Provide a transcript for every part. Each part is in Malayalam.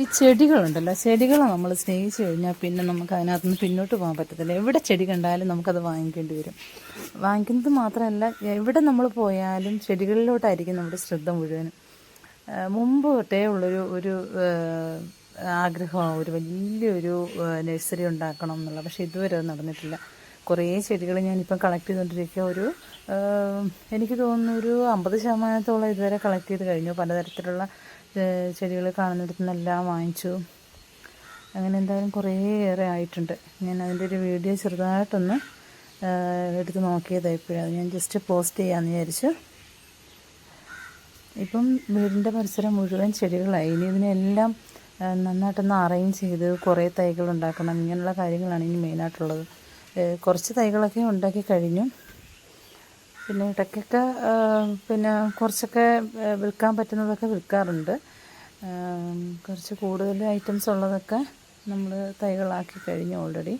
ഈ ചെടികളുണ്ടല്ലോ, ചെടികളെ നമ്മൾ സ്നേഹിച്ചു കഴിഞ്ഞാൽ പിന്നെ നമുക്ക് അതിനകത്ത് നിന്ന് പിന്നോട്ട് പോകാൻ പറ്റത്തില്ല. എവിടെ ചെടി കണ്ടാലും നമുക്കത് വാങ്ങിക്കേണ്ടി വരും. വാങ്ങിക്കുന്നത് മാത്രമല്ല, എവിടെ നമ്മൾ പോയാലും ചെടികളിലോട്ടായിരിക്കും നമ്മുടെ ശ്രദ്ധ മുഴുവനും. മുമ്പ് തൊട്ടേ ഉള്ളൊരു ഒരു ആഗ്രഹമാണ് ഒരു വലിയൊരു നഴ്സറി ഉണ്ടാക്കണം എന്നുള്ളത്. പക്ഷേ ഇതുവരെ അത് നടന്നിട്ടില്ല. കുറേ ചെടികൾ ഞാനിപ്പം കളക്ട് ചെയ്തുകൊണ്ടിരിക്കുക. എനിക്ക് തോന്നുന്നു ഒരു 50% ഇതുവരെ കളക്ട് ചെയ്ത് കഴിഞ്ഞു. പലതരത്തിലുള്ള ചെടികൾ കാണുന്നിടത്തു നിന്നെല്ലാം വാങ്ങിച്ചു. അങ്ങനെ എന്തായാലും കുറേയേറെ ആയിട്ടുണ്ട്. ഞാൻ അതിൻ്റെ ഒരു വീഡിയോ ചെറുതായിട്ടൊന്ന് എടുത്ത് നോക്കിയതായിപ്പോഴാണ് ഞാൻ ജസ്റ്റ് പോസ്റ്റ് ചെയ്യാമെന്ന് വിചാരിച്ചു. ഇപ്പം വീടിൻ്റെ പരിസരം മുഴുവൻ ചെടികളായി. ഇനി ഇതിനെല്ലാം നന്നായിട്ടൊന്ന് അറേഞ്ച് ചെയ്ത് കുറേ തൈകൾ ഉണ്ടാക്കണം. ഇങ്ങനെയുള്ള കാര്യങ്ങളാണ് ഇനി മെയിനായിട്ടുള്ളത്. കുറച്ച് തൈകളൊക്കെ ഉണ്ടാക്കി കഴിഞ്ഞു. പിന്നെ ഇടയ്ക്കൊക്കെ പിന്നെ കുറച്ചൊക്കെ വിൽക്കാൻ പറ്റുന്നതൊക്കെ വിൽക്കാറുണ്ട്. കുറച്ച് കൂടുതൽ ഐറ്റംസ് ഉള്ളതൊക്കെ നമ്മൾ തൈകളാക്കി കഴിഞ്ഞു ഓൾറെഡി.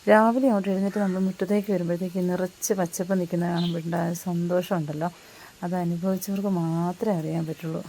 രാവിലെ അങ്ങോട്ട് എഴുന്നേറ്റ് നമ്മൾ മുറ്റത്തേക്ക് വരുമ്പോഴത്തേക്ക് നിറച്ച് പച്ചപ്പ് നിൽക്കുന്ന കാണുമ്പോൾ ഉണ്ടായ സന്തോഷമുണ്ടല്ലോ, അത് അനുഭവിച്ചവർക്ക് മാത്രമേ അറിയാൻ പറ്റുള്ളൂ.